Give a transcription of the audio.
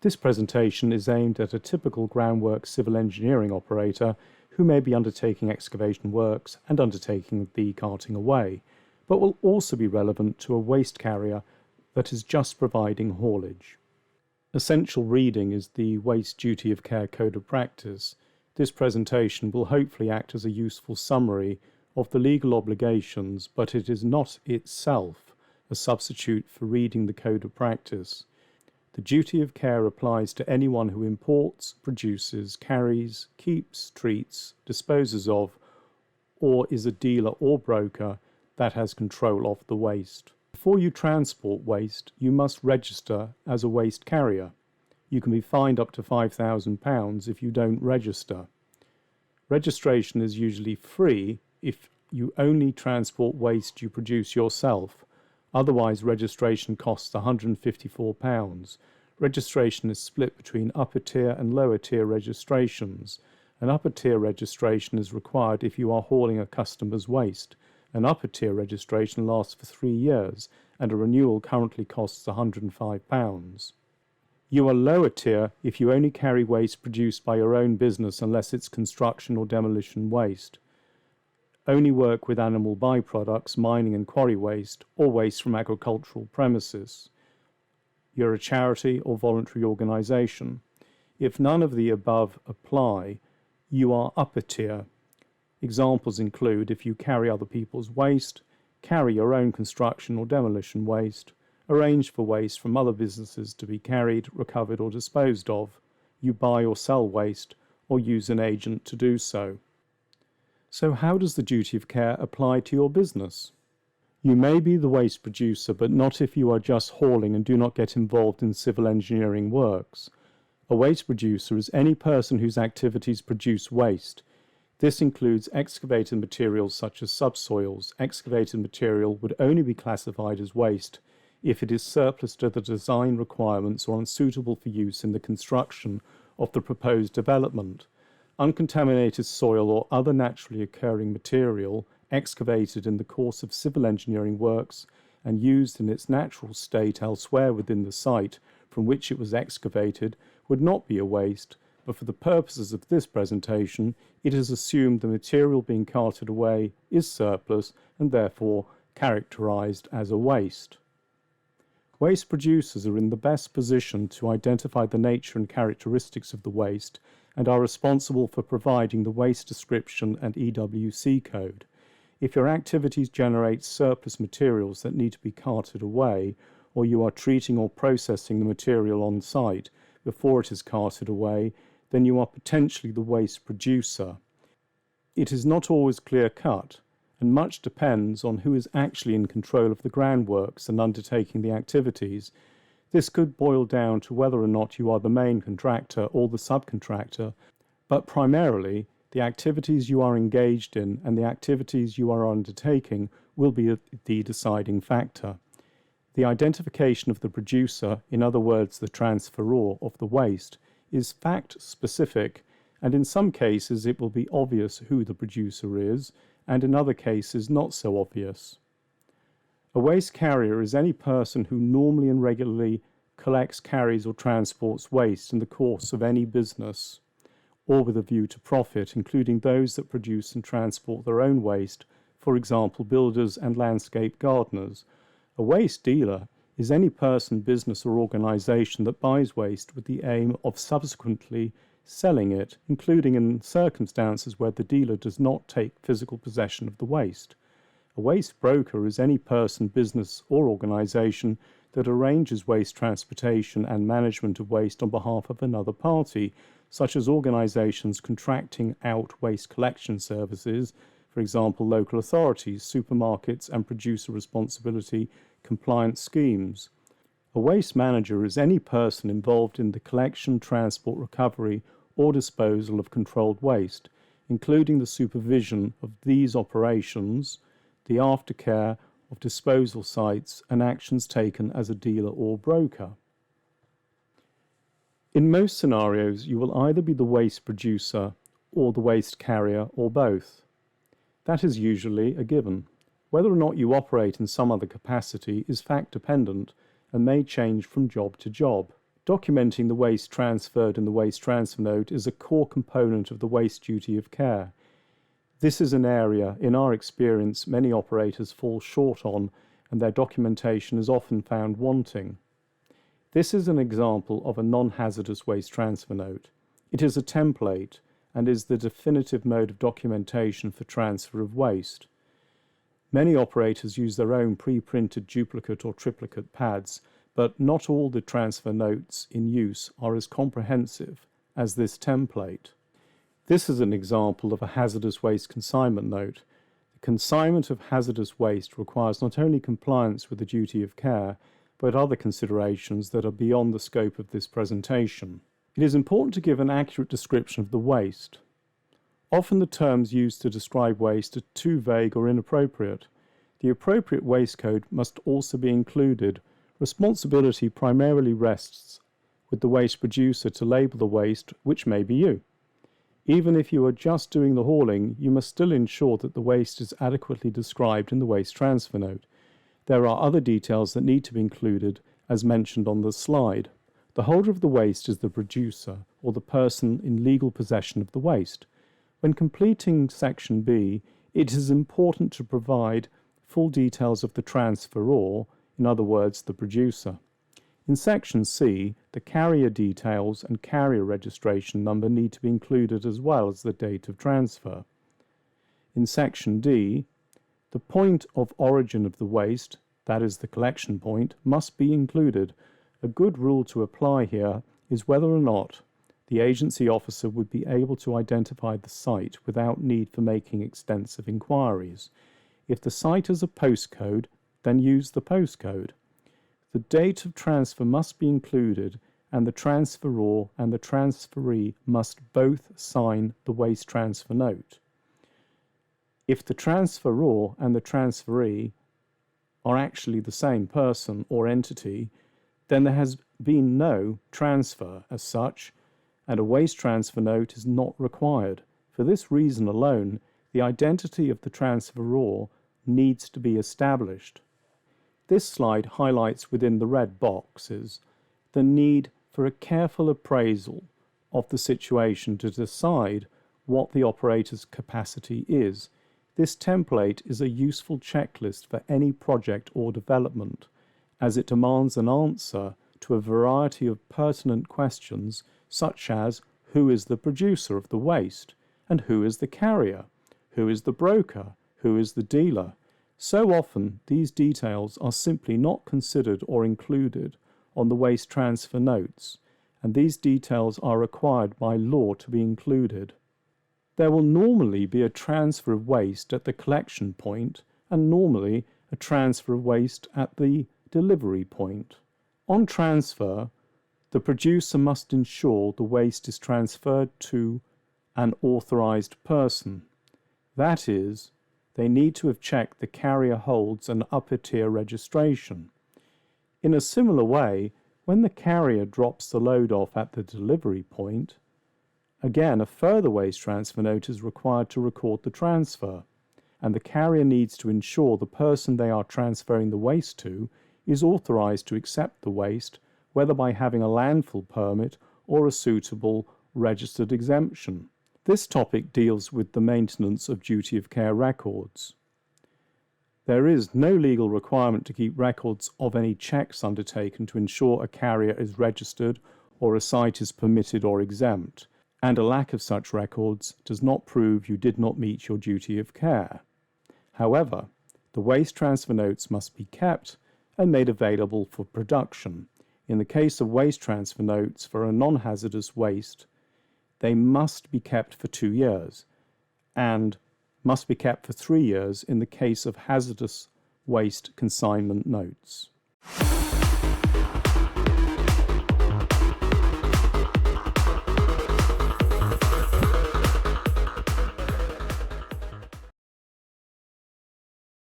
This presentation is aimed at a typical groundwork civil engineering operator who may be undertaking excavation works and undertaking the carting away, but will also be relevant to a waste carrier that is just providing haulage. Essential reading is the Waste Duty of Care Code of Practice. This presentation will hopefully act as a useful summary of the legal obligations, but it is not itself a substitute for reading the Code of Practice. The duty of care applies to anyone who imports, produces, carries, keeps, treats, disposes of, or is a dealer or broker that has control of the waste. Before you transport waste, you must register as a waste carrier. You can be fined up to £5,000 if you don't register. Registration is usually free if you only transport waste you produce yourself. Otherwise, registration costs £154. Registration is split between upper tier and lower tier registrations. An upper tier registration is required if you are hauling a customer's waste. An upper tier registration lasts for 3 years, and a renewal currently costs £105. You are lower tier if you only carry waste produced by your own business unless it's construction or demolition waste. Only work with animal byproducts, mining and quarry waste, or waste from agricultural premises. You're a charity or voluntary organisation. If none of the above apply, you are upper tier. Examples include if you carry other people's waste, carry your own construction or demolition waste, arrange for waste from other businesses to be carried, recovered or disposed of, you buy or sell waste, or use an agent to do so. So how does the duty of care apply to your business? You may be the waste producer, but not if you are just hauling and do not get involved in civil engineering works. A waste producer is any person whose activities produce waste. This includes excavated materials such as subsoils. Excavated material would only be classified as waste if it is surplus to the design requirements or unsuitable for use in the construction of the proposed development. Uncontaminated soil or other naturally occurring material excavated in the course of civil engineering works and used in its natural state elsewhere within the site from which it was excavated would not be a waste, but for the purposes of this presentation, it is assumed the material being carted away is surplus and therefore characterized as a waste. Waste producers are in the best position to identify the nature and characteristics of the waste and are responsible for providing the waste description and EWC code. If your activities generate surplus materials that need to be carted away, or you are treating or processing the material on site before it is carted away, then you are potentially the waste producer. It is not always clear-cut, and much depends on who is actually in control of the groundworks and undertaking the activities. This could boil down to whether or not you are the main contractor or the subcontractor, but primarily the activities you are engaged in and the activities you are undertaking will be the deciding factor. The identification of the producer, in other words the transferor of the waste, is fact-specific, and in some cases it will be obvious who the producer is, and in other cases not so obvious. A waste carrier is any person who normally and regularly collects, carries or transports waste in the course of any business, or with a view to profit, including those that produce and transport their own waste, for example builders and landscape gardeners. A waste dealer is any person, business or organisation that buys waste with the aim of subsequently selling it, including in circumstances where the dealer does not take physical possession of the waste. A waste broker is any person, business or organisation that arranges waste transportation and management of waste on behalf of another party, such as organisations contracting out waste collection services, for example local authorities, supermarkets and producer responsibility compliance schemes. A waste manager is any person involved in the collection, transport, recovery or disposal of controlled waste, including the supervision of these operations, the aftercare of disposal sites and actions taken as a dealer or broker. In most scenarios, you will either be the waste producer or the waste carrier or both. That is usually a given. Whether or not you operate in some other capacity is fact-dependent and may change from job to job. Documenting the waste transferred in the waste transfer note is a core component of the waste duty of care. This is an area, in our experience, many operators fall short on, and their documentation is often found wanting. This is an example of a non-hazardous waste transfer note. It is a template and is the definitive mode of documentation for transfer of waste. Many operators use their own pre-printed duplicate or triplicate pads, but not all the transfer notes in use are as comprehensive as this template. This is an example of a hazardous waste consignment note. The consignment of hazardous waste requires not only compliance with the duty of care, but other considerations that are beyond the scope of this presentation. It is important to give an accurate description of the waste. Often the terms used to describe waste are too vague or inappropriate. The appropriate waste code must also be included. Responsibility primarily rests with the waste producer to label the waste, which may be you. Even if you are just doing the hauling, you must still ensure that the waste is adequately described in the waste transfer note. There are other details that need to be included, as mentioned on the slide. The holder of the waste is the producer, or the person in legal possession of the waste. When completing Section B, it is important to provide full details of the transferor, in other words, the producer. In Section C, the carrier details and carrier registration number need to be included as well as the date of transfer. In Section D, the point of origin of the waste, that is the collection point, must be included. A good rule to apply here is whether or not the agency officer would be able to identify the site without need for making extensive inquiries. If the site has a postcode, then use the postcode. The date of transfer must be included, and the transferor and the transferee must both sign the waste transfer note. If the transferor and the transferee are actually the same person or entity, then there has been no transfer as such, and a waste transfer note is not required. For this reason alone, the identity of the transferor needs to be established. This slide highlights within the red boxes the need for a careful appraisal of the situation to decide what the operator's capacity is. This template is a useful checklist for any project or development, as it demands an answer to a variety of pertinent questions such as who is the producer of the waste, and who is the carrier, who is the broker, who is the dealer. So often these details are simply not considered or included on the waste transfer notes, and these details are required by law to be included. There will normally be a transfer of waste at the collection point and normally a transfer of waste at the delivery point. On transfer, the producer must ensure the waste is transferred to an authorized person. That is, they need to have checked the carrier holds an upper-tier registration. In a similar way, when the carrier drops the load off at the delivery point, again a further waste transfer note is required to record the transfer, and the carrier needs to ensure the person they are transferring the waste to is authorized to accept the waste, whether by having a landfill permit or a suitable registered exemption. This topic deals with the maintenance of duty of care records. There is no legal requirement to keep records of any checks undertaken to ensure a carrier is registered or a site is permitted or exempt, and a lack of such records does not prove you did not meet your duty of care. However, the waste transfer notes must be kept and made available for production. In the case of waste transfer notes for a non-hazardous waste, they must be kept for 2 years and must be kept for 3 years in the case of hazardous waste consignment notes.